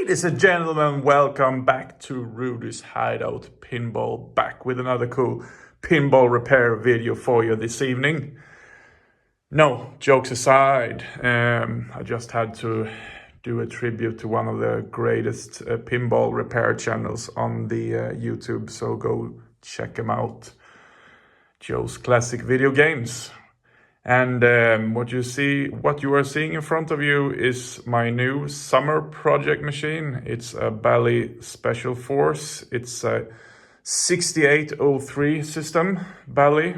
Ladies and gentlemen, welcome back to Rudy's Hideout Pinball, back with another cool pinball repair video for you this evening. No, jokes aside, I just had to do a tribute to one of the greatest pinball repair channels on the YouTube, so go check them out. Joe's Classic Video Games. And what you are seeing in front of you is my new summer project machine. It's a Bally Special Force. It's a 6803 system, Bally.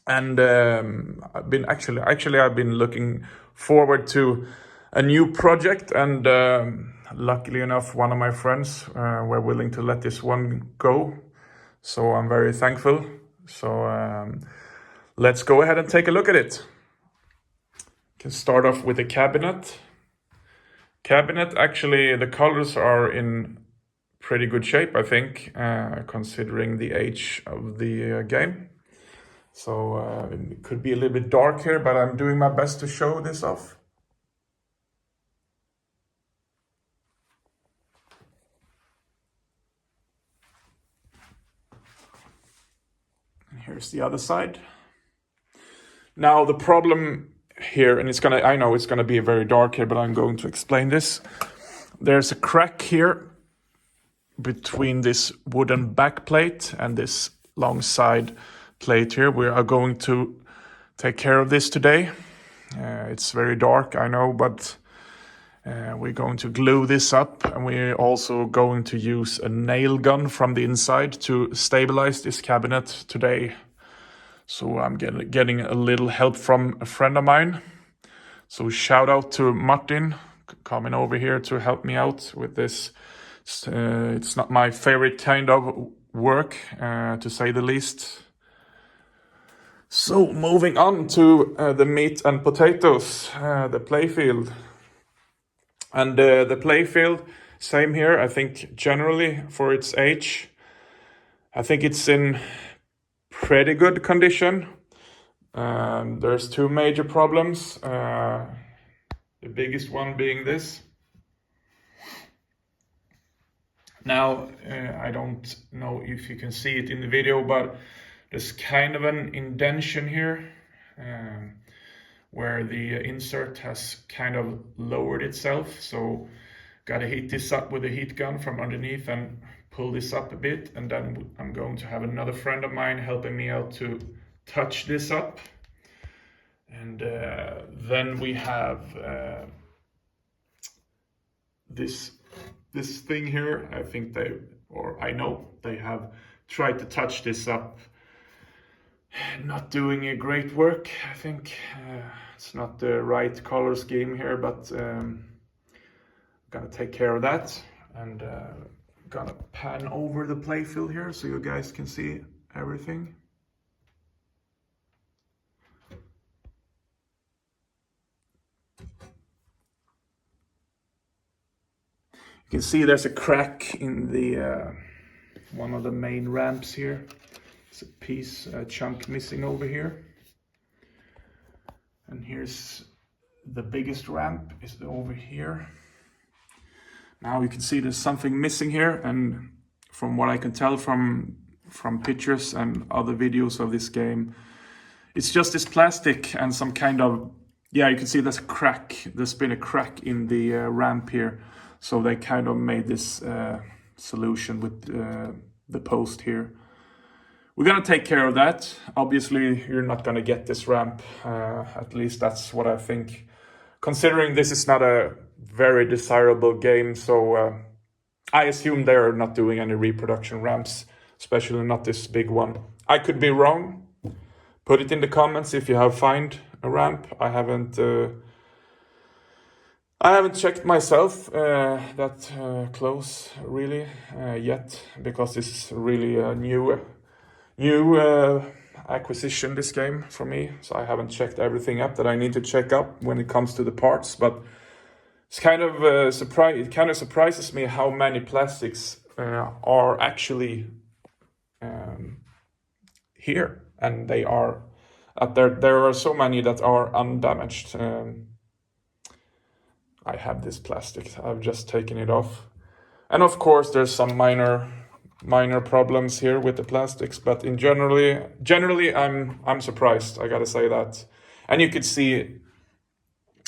And I've been looking forward to a new project, and luckily enough, one of my friends were willing to let this one go. So I'm very thankful. So let's go ahead and take a look at it. Can start off with the cabinet. Actually, the colors are in pretty good shape, I think, considering the age of the game. So it could be a little bit dark here, but I'm doing my best to show this off. And here's the other side. Now the problem here, and I know it's gonna be very dark here, but I'm going to explain this. There's a crack here between this wooden back plate and this long side plate here. We are going to take care of this today. It's very dark, I know, but we're going to glue this up, and we're also going to use a nail gun from the inside to stabilize this cabinet today. So I'm getting a little help from a friend of mine. So shout out to Martin coming over here to help me out with this. It's not my favorite kind of work, to say the least. So moving on to the meat and potatoes, the playfield. And the playfield, same here. I think generally for its age, I think it's in pretty good condition. There's two major problems. The biggest one being this. Now, I don't know if you can see it in the video, but there's kind of an indentation here where the insert has kind of lowered itself. So gotta heat this up with a heat gun from underneath and pull this up a bit, and then I'm going to have another friend of mine helping me out to touch this up. And then we have this thing here. I know they have tried to touch this up. Not doing a great work, I think. It's not the right color scheme here, but gonna take care of that, and gonna pan over the playfield here so you guys can see everything. You can see there's a crack in the one of the main ramps here. There's a chunk missing over here. And here's the biggest ramp is over here. Now you can see there's something missing here, and from what I can tell from pictures and other videos of this game, it's just this plastic and some kind of, yeah, you can see there's a crack. There's been a crack in the ramp here. So they kind of made this solution with the post here. We're gonna take care of that. Obviously, you're not gonna get this ramp. At least that's what I think. Considering this is not a very desirable game, so I assume they're not doing any reproduction ramps, especially not this big one. I could be wrong. Put it in the comments if you have found a ramp. I haven't checked myself that close really yet, because this is really a new acquisition, this game, for me. So I haven't checked everything up that I need to check up when it comes to the parts, but it's kind of it kind of surprises me how many plastics are actually here, and they are there are so many that are undamaged. I have this plastic. I've just taken it off. And of course, there's some minor problems here with the plastics, but in generally, I'm surprised. I gotta say that. And you could see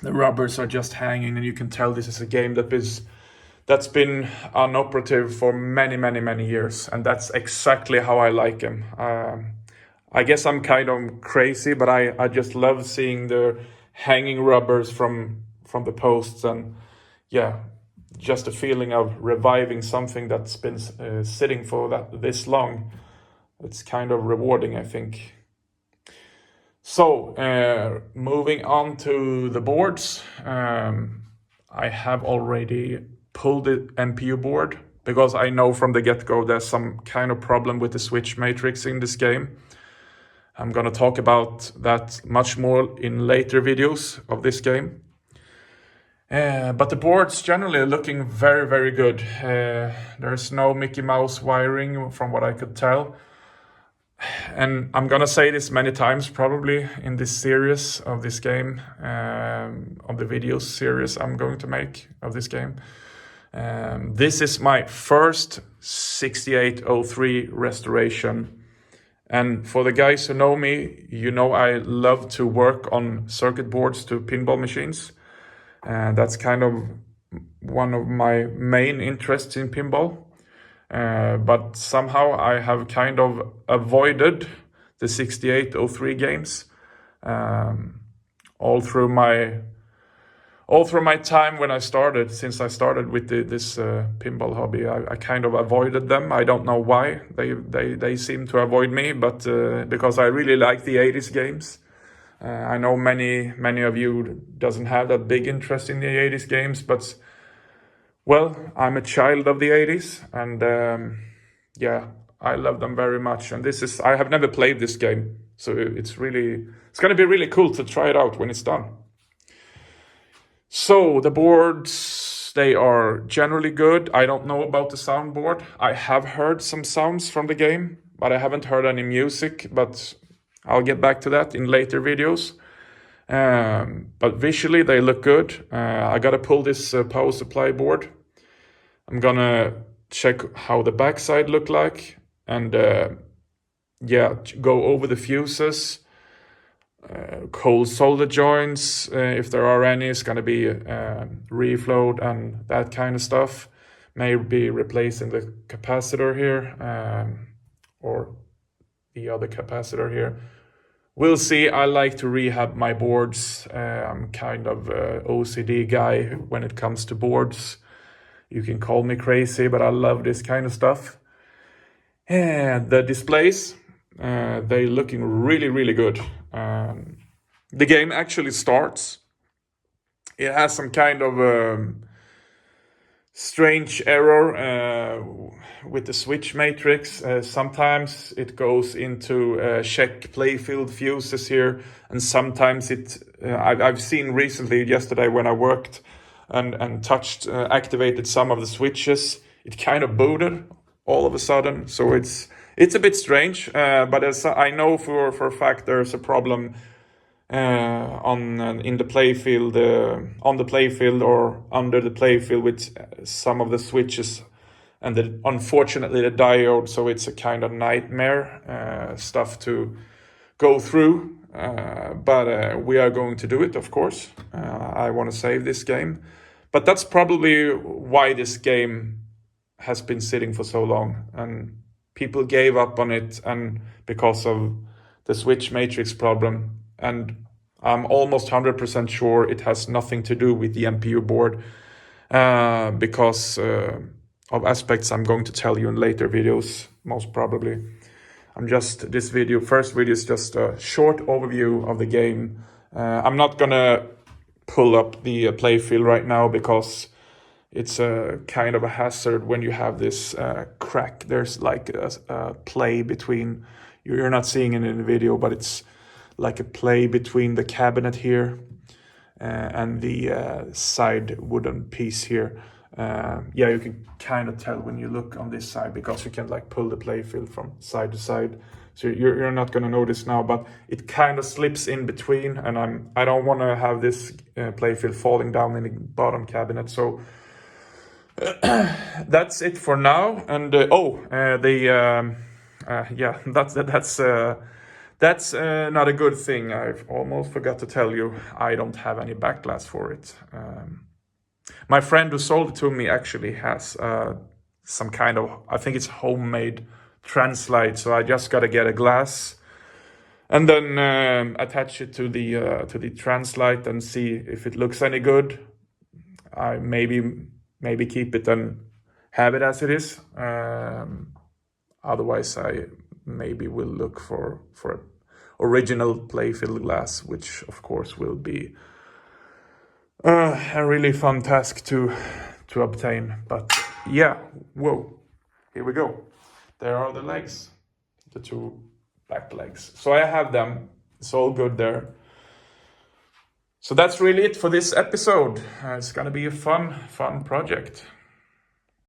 the rubbers are just hanging, and you can tell this is a game that's been unoperative for many years, and that's exactly how I like them. I guess I'm kind of crazy, but I just love seeing the hanging rubbers from the posts, and yeah, just a feeling of reviving something that's been sitting for this long. It's kind of rewarding, I think. So moving on to the boards, I have already pulled the MPU board because I know from the get-go there's some kind of problem with the switch matrix in this game. I'm gonna talk about that much more in later videos of this game. But the board's generally looking very good. There's no Mickey Mouse wiring from what I could tell. And I'm gonna say this many times probably in this series of this game, of the videos series I'm going to make of this game. This is my first 6803 restoration. And for the guys who know me, you know I love to work on circuit boards to pinball machines. That's kind of one of my main interests in pinball. But somehow I have kind of avoided the 6803 games all through my time when I started. Since I started with this pinball hobby, I kind of avoided them. I don't know why they seem to avoid me, but because I really like the 80s games. I know many of you doesn't have that big interest in the 80s games, but well, I'm a child of the 80s, and yeah, I love them very much. And I have never played this game, so it's going to be really cool to try it out when it's done. So the boards, they are generally good. I don't know about the soundboard. I have heard some sounds from the game, but I haven't heard any music, but I'll get back to that in later videos. But visually they look good. I gotta pull this power supply board. I'm gonna check how the backside look like, and yeah, go over the fuses, cold solder joints, if there are any. It's gonna be reflowed and that kind of stuff. Maybe replacing the capacitor here, or the other capacitor here. We'll see. I like to rehab my boards. I'm kind of a OCD guy when it comes to boards. You can call me crazy, but I love this kind of stuff. And the displays, they're looking really good. The game actually starts. It has some kind of strange error with the switch matrix. Sometimes it goes into check playfield fuses here, and sometimes I've seen recently, yesterday when I worked and touched, activated some of the switches, it kind of booted all of a sudden. So it's a bit strange, but as I know for a fact there's a problem in the playfield, on the playfield or under the playfield with some of the switches, and unfortunately the diode. So it's a kind of nightmare stuff to go through, but we are going to do it, of course. I want to save this game, but that's probably why this game has been sitting for so long, and people gave up on it, and because of the switch matrix problem. And I'm almost 100% sure it has nothing to do with the MPU board, because of aspects I'm going to tell you in later videos, most probably. First video is just a short overview of the game. I'm not gonna pull up the playfield right now because it's a kind of a hazard when you have this crack. There's like a play between, you're not seeing it in the video, but it's like a play between the cabinet here and the side wooden piece here. Yeah, you can kind of tell when you look on this side, because you can like pull the playfield from side to side. So you're not going to notice now, but it kind of slips in between, and I don't want to have this playfield falling down in the bottom cabinet. So that's it for now. And that's not a good thing. I've almost forgot to tell you, I don't have any back glass for it. My friend who sold it to me actually has some kind of, I think it's homemade translite. So I just got to get a glass and then attach it to the translite and see if it looks any good. I maybe keep it and have it as it is. Otherwise, I maybe will look for original playfield glass, which of course will be a really fun task to obtain. But yeah, whoa, here we go. There are the legs, the two back legs. So I have them. It's all good there. So that's really it for this episode. It's gonna be a fun project.